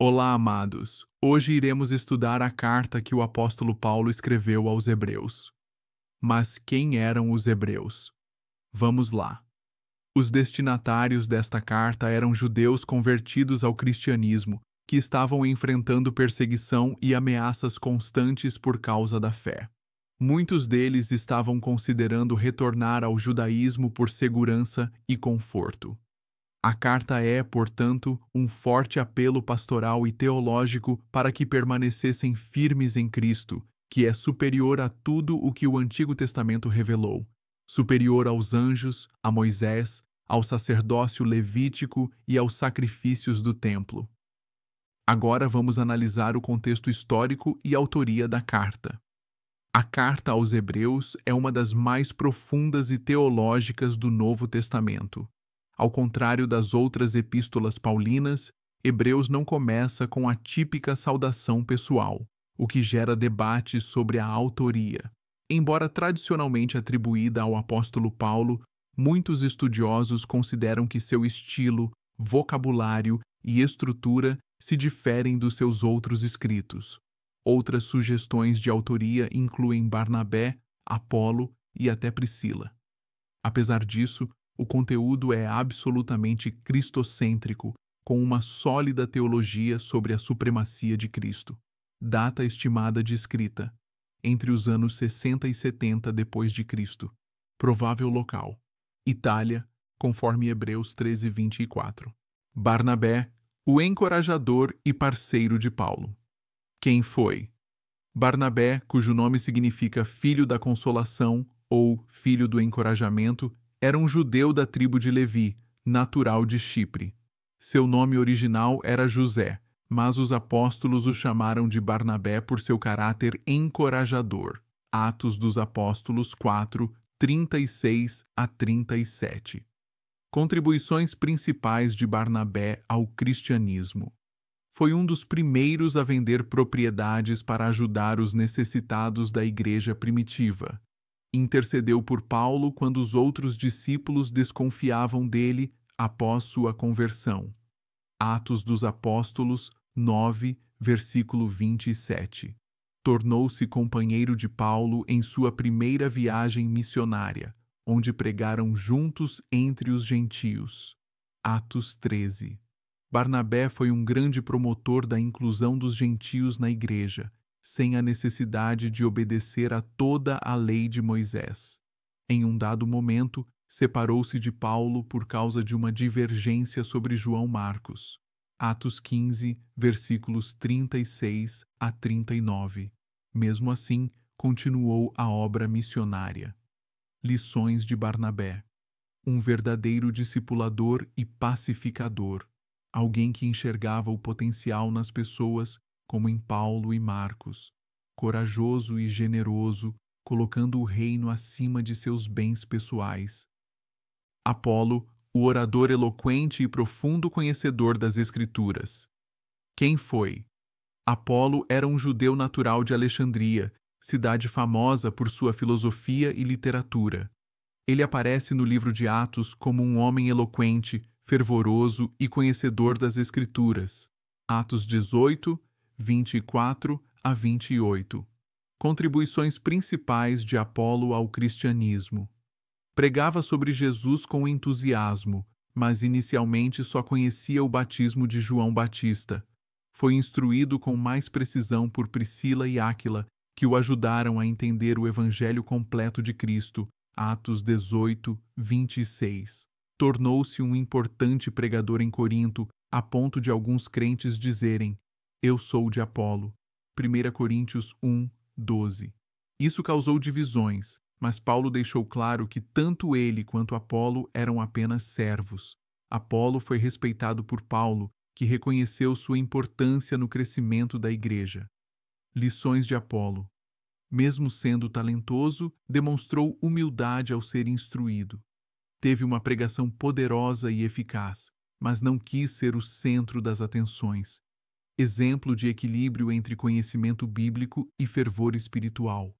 Olá, amados. Hoje iremos estudar a carta que o apóstolo Paulo escreveu aos Hebreus. Mas quem eram os Hebreus? Vamos lá. Os destinatários desta carta eram judeus convertidos ao cristianismo, que estavam enfrentando perseguição e ameaças constantes por causa da fé. Muitos deles estavam considerando retornar ao judaísmo por segurança e conforto. A carta é, portanto, um forte apelo pastoral e teológico para que permanecessem firmes em Cristo, que é superior a tudo o que o Antigo Testamento revelou, superior aos anjos, a Moisés, ao sacerdócio levítico e aos sacrifícios do templo. Agora vamos analisar o contexto histórico e autoria da carta. A carta aos Hebreus é uma das mais profundas e teológicas do Novo Testamento. Ao contrário das outras epístolas paulinas, Hebreus não começa com a típica saudação pessoal, o que gera debates sobre a autoria. Embora tradicionalmente atribuída ao apóstolo Paulo, muitos estudiosos consideram que seu estilo, vocabulário e estrutura se diferem dos seus outros escritos. Outras sugestões de autoria incluem Barnabé, Apolo e até Priscila. Apesar disso, o conteúdo é absolutamente cristocêntrico, com uma sólida teologia sobre a supremacia de Cristo. Data estimada de escrita: entre os anos 60 e 70 depois de Cristo. Provável local: Itália, conforme Hebreus 13:24. Barnabé, o encorajador e parceiro de Paulo. Quem foi? Barnabé, cujo nome significa filho da consolação ou filho do encorajamento, era um judeu da tribo de Levi, natural de Chipre. Seu nome original era José, mas os apóstolos o chamaram de Barnabé por seu caráter encorajador. Atos dos Apóstolos 4, 36 a 37. Contribuições principais de Barnabé ao cristianismo. Foi um dos primeiros a vender propriedades para ajudar os necessitados da igreja primitiva. Intercedeu por Paulo quando os outros discípulos desconfiavam dele após sua conversão. Atos dos Apóstolos 9, versículo 27. Tornou-se companheiro de Paulo em sua primeira viagem missionária, onde pregaram juntos entre os gentios. Atos 13. Barnabé foi um grande promotor da inclusão dos gentios na igreja, sem a necessidade de obedecer a toda a lei de Moisés. Em um dado momento, separou-se de Paulo por causa de uma divergência sobre João Marcos. Atos 15, versículos 36 a 39. Mesmo assim, continuou a obra missionária. Lições de Barnabé. Um verdadeiro discipulador e pacificador. Alguém que enxergava o potencial nas pessoas, como em Paulo e Marcos, corajoso e generoso, colocando o reino acima de seus bens pessoais. Apolo, o orador eloquente e profundo conhecedor das Escrituras. Quem foi? Apolo era um judeu natural de Alexandria, cidade famosa por sua filosofia e literatura. Ele aparece no livro de Atos como um homem eloquente, fervoroso e conhecedor das Escrituras. Atos 18, 24 a 28. Contribuições principais de Apolo ao cristianismo. Pregava sobre Jesus com entusiasmo, mas inicialmente só conhecia o batismo de João Batista. Foi instruído com mais precisão por Priscila e Áquila, que o ajudaram a entender o evangelho completo de Cristo. Atos 18, 26. Tornou-se um importante pregador em Corinto, a ponto de alguns crentes dizerem: "Eu sou de Apolo." 1 Coríntios 1, 12. Isso causou divisões, mas Paulo deixou claro que tanto ele quanto Apolo eram apenas servos. Apolo foi respeitado por Paulo, que reconheceu sua importância no crescimento da igreja. Lições de Apolo. Mesmo sendo talentoso, demonstrou humildade ao ser instruído. Teve uma pregação poderosa e eficaz, mas não quis ser o centro das atenções. Exemplo de equilíbrio entre conhecimento bíblico e fervor espiritual.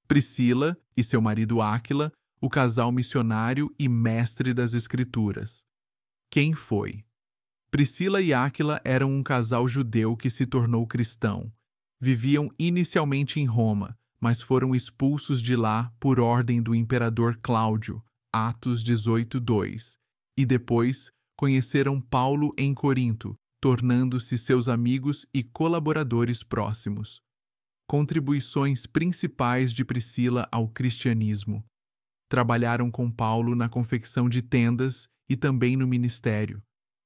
Priscila e seu marido Áquila, o casal missionário e mestre das Escrituras. Quem foi? Priscila e Áquila eram um casal judeu que se tornou cristão. Viviam inicialmente em Roma, mas foram expulsos de lá por ordem do imperador Cláudio, Atos 18:2, e depois conheceram Paulo em Corinto, tornando-se seus amigos e colaboradores próximos. Contribuições principais de Priscila ao cristianismo. Trabalharam com Paulo na confecção de tendas e também no ministério.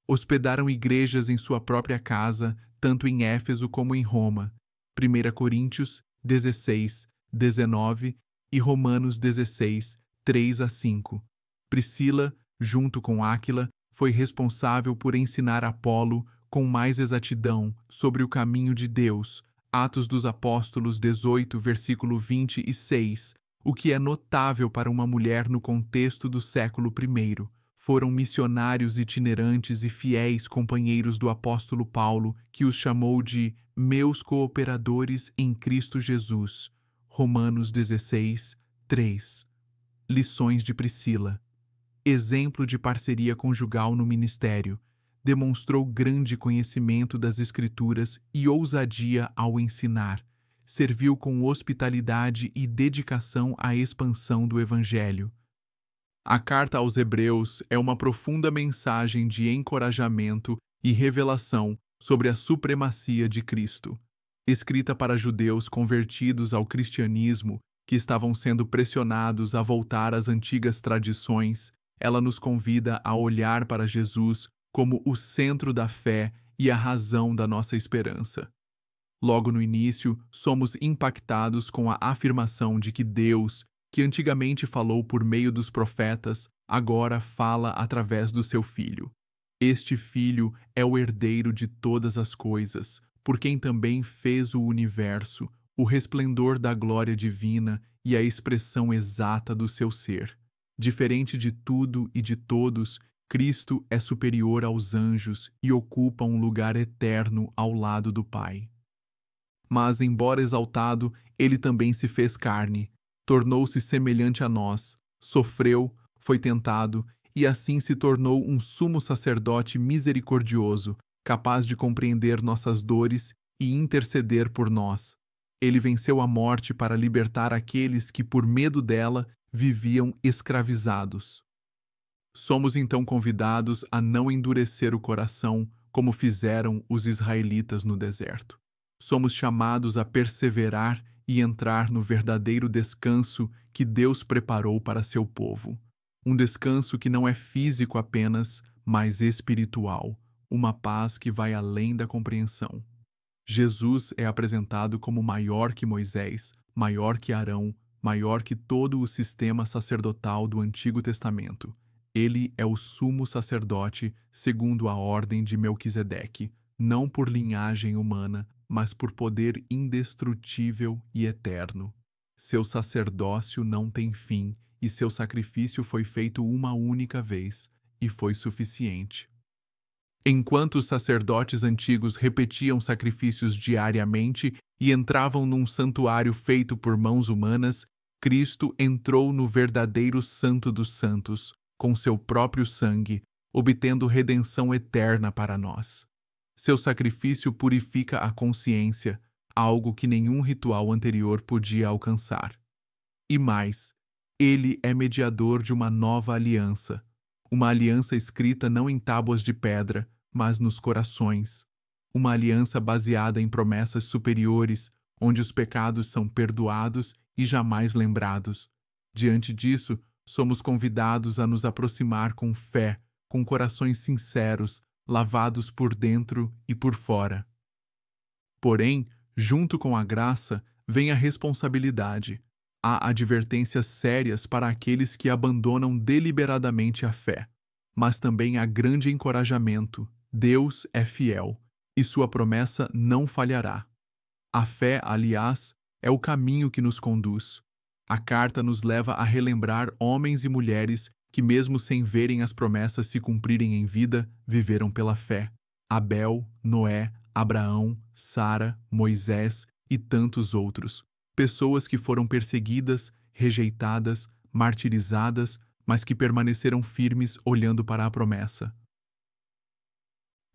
Hospedaram igrejas em sua própria casa, tanto em Éfeso como em Roma. 1 Coríntios 16, 19 e Romanos 16, 3-5. Priscila, junto com Áquila, foi responsável por ensinar Apolo com mais exatidão sobre o caminho de Deus. Atos dos Apóstolos 18, versículo 26, o que é notável para uma mulher no contexto do século I. Foram missionários itinerantes e fiéis companheiros do apóstolo Paulo, que os chamou de meus cooperadores em Cristo Jesus. Romanos 16, 3. Lições de Priscila. Exemplo de parceria conjugal no ministério. Demonstrou grande conhecimento das Escrituras e ousadia ao ensinar. Serviu com hospitalidade e dedicação à expansão do Evangelho. A carta aos Hebreus é uma profunda mensagem de encorajamento e revelação sobre a supremacia de Cristo. Escrita para judeus convertidos ao cristianismo que estavam sendo pressionados a voltar às antigas tradições, ela nos convida a olhar para Jesus como o centro da fé e a razão da nossa esperança. Logo no início, somos impactados com a afirmação de que Deus, que antigamente falou por meio dos profetas, agora fala através do seu Filho. Este Filho é o herdeiro de todas as coisas, por quem também fez o universo, o resplendor da glória divina e a expressão exata do seu ser. Diferente de tudo e de todos, Cristo é superior aos anjos e ocupa um lugar eterno ao lado do Pai. Mas, embora exaltado, ele também se fez carne, tornou-se semelhante a nós, sofreu, foi tentado e assim se tornou um sumo sacerdote misericordioso, capaz de compreender nossas dores e interceder por nós. Ele venceu a morte para libertar aqueles que, por medo dela, viviam escravizados. Somos então convidados a não endurecer o coração como fizeram os israelitas no deserto. Somos chamados a perseverar e entrar no verdadeiro descanso que Deus preparou para seu povo. Um descanso que não é físico apenas, mas espiritual, uma paz que vai além da compreensão. Jesus é apresentado como maior que Moisés, maior que Arão, maior que todo o sistema sacerdotal do Antigo Testamento. Ele é o sumo sacerdote segundo a ordem de Melquisedeque, não por linhagem humana, mas por poder indestrutível e eterno. Seu sacerdócio não tem fim, e seu sacrifício foi feito uma única vez, e foi suficiente. Enquanto os sacerdotes antigos repetiam sacrifícios diariamente e entravam num santuário feito por mãos humanas, Cristo entrou no verdadeiro Santo dos Santos, com seu próprio sangue, obtendo redenção eterna para nós. Seu sacrifício purifica a consciência, algo que nenhum ritual anterior podia alcançar. E mais, ele é mediador de uma nova aliança, uma aliança escrita não em tábuas de pedra, mas nos corações, uma aliança baseada em promessas superiores, onde os pecados são perdoados e jamais lembrados. Diante disso, somos convidados a nos aproximar com fé, com corações sinceros, lavados por dentro e por fora. Porém, junto com a graça, vem a responsabilidade. Há advertências sérias para aqueles que abandonam deliberadamente a fé. Mas também há grande encorajamento. Deus é fiel, e sua promessa não falhará. A fé, aliás, é o caminho que nos conduz. A carta nos leva a relembrar homens e mulheres que, mesmo sem verem as promessas se cumprirem em vida, viveram pela fé. Abel, Noé, Abraão, Sara, Moisés e tantos outros. Pessoas que foram perseguidas, rejeitadas, martirizadas, mas que permaneceram firmes olhando para a promessa.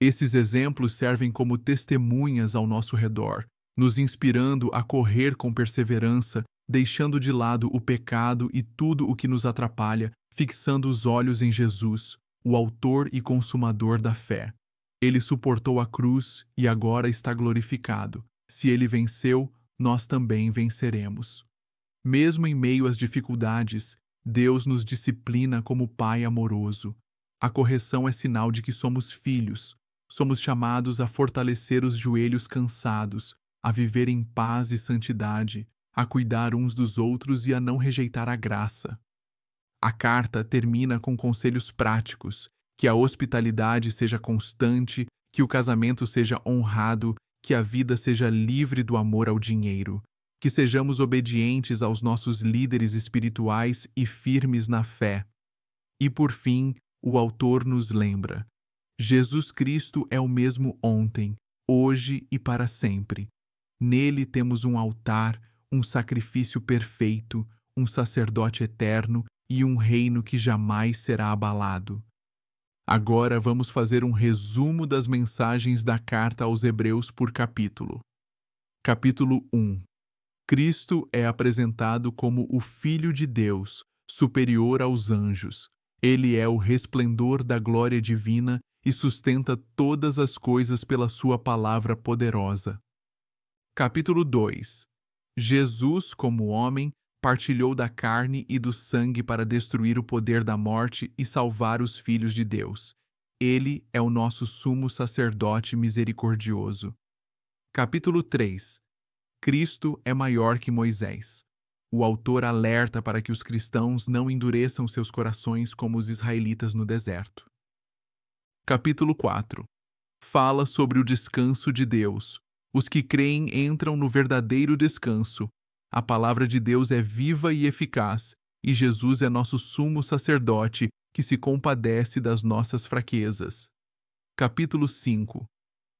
Esses exemplos servem como testemunhas ao nosso redor, nos inspirando a correr com perseverança, deixando de lado o pecado e tudo o que nos atrapalha, fixando os olhos em Jesus, o autor e consumador da fé. Ele suportou a cruz e agora está glorificado. Se ele venceu, nós também venceremos. Mesmo em meio às dificuldades, Deus nos disciplina como Pai amoroso. A correção é sinal de que somos filhos. Somos chamados a fortalecer os joelhos cansados, a viver em paz e santidade, a cuidar uns dos outros e a não rejeitar a graça. A carta termina com conselhos práticos, que a hospitalidade seja constante, que o casamento seja honrado, que a vida seja livre do amor ao dinheiro, que sejamos obedientes aos nossos líderes espirituais e firmes na fé. E por fim, o autor nos lembra: Jesus Cristo é o mesmo ontem, hoje e para sempre. Nele temos um altar, um sacrifício perfeito, um sacerdote eterno e um reino que jamais será abalado. Agora vamos fazer um resumo das mensagens da carta aos Hebreus por capítulo. Capítulo 1. Cristo é apresentado como o Filho de Deus, superior aos anjos. Ele é o resplendor da glória divina e sustenta todas as coisas pela sua palavra poderosa. Capítulo 2. Jesus, como homem, partilhou da carne e do sangue para destruir o poder da morte e salvar os filhos de Deus. Ele é o nosso sumo sacerdote misericordioso. Capítulo 3. Cristo é maior que Moisés. O autor alerta para que os cristãos não endureçam seus corações como os israelitas no deserto. Capítulo 4. Fala sobre o descanso de Deus. Os que creem entram no verdadeiro descanso. A palavra de Deus é viva e eficaz, e Jesus é nosso sumo sacerdote que se compadece das nossas fraquezas. Capítulo 5.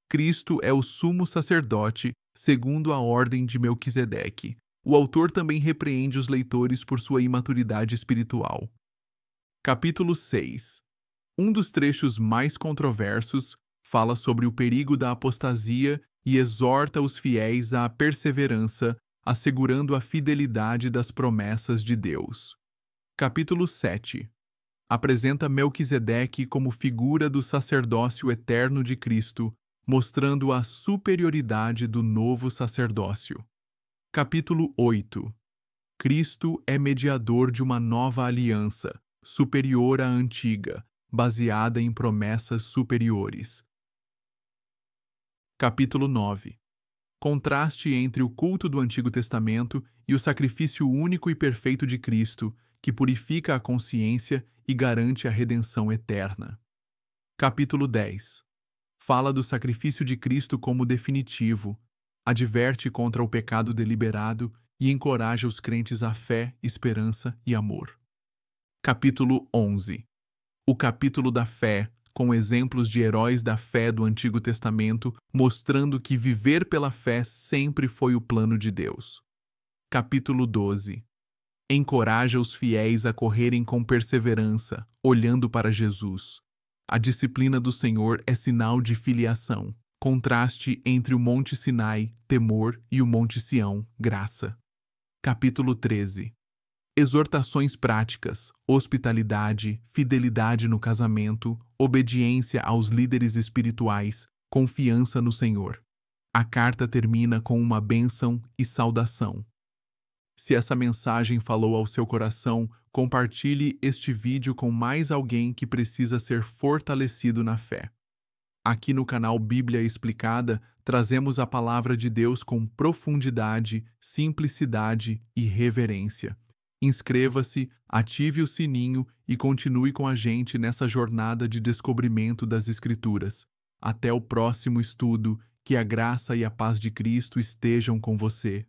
Cristo é o sumo sacerdote, segundo a ordem de Melquisedeque. O autor também repreende os leitores por sua imaturidade espiritual. Capítulo 6. Um dos trechos mais controversos fala sobre o perigo da apostasia e exorta os fiéis à perseverança, assegurando a fidelidade das promessas de Deus. Capítulo 7. Apresenta Melquisedeque como figura do sacerdócio eterno de Cristo, mostrando a superioridade do novo sacerdócio. Capítulo 8. Cristo é mediador de uma nova aliança, superior à antiga, baseada em promessas superiores. Capítulo 9. Contraste entre o culto do Antigo Testamento e o sacrifício único e perfeito de Cristo, que purifica a consciência e garante a redenção eterna. Capítulo 10. Fala do sacrifício de Cristo como definitivo, adverte contra o pecado deliberado e encoraja os crentes à fé, esperança e amor. Capítulo 11. O capítulo da fé, com exemplos de heróis da fé do Antigo Testamento, mostrando que viver pela fé sempre foi o plano de Deus. Capítulo 12. Encoraja os fiéis a correrem com perseverança, olhando para Jesus. A disciplina do Senhor é sinal de filiação. Contraste entre o Monte Sinai, temor, e o Monte Sião, graça. Capítulo 13. Exortações práticas, hospitalidade, fidelidade no casamento, obediência aos líderes espirituais, confiança no Senhor. A carta termina com uma bênção e saudação. Se essa mensagem falou ao seu coração, compartilhe este vídeo com mais alguém que precisa ser fortalecido na fé. Aqui no canal Bíblia Explicada, trazemos a palavra de Deus com profundidade, simplicidade e reverência. Inscreva-se, ative o sininho e continue com a gente nessa jornada de descobrimento das Escrituras. Até o próximo estudo, que a graça e a paz de Cristo estejam com você.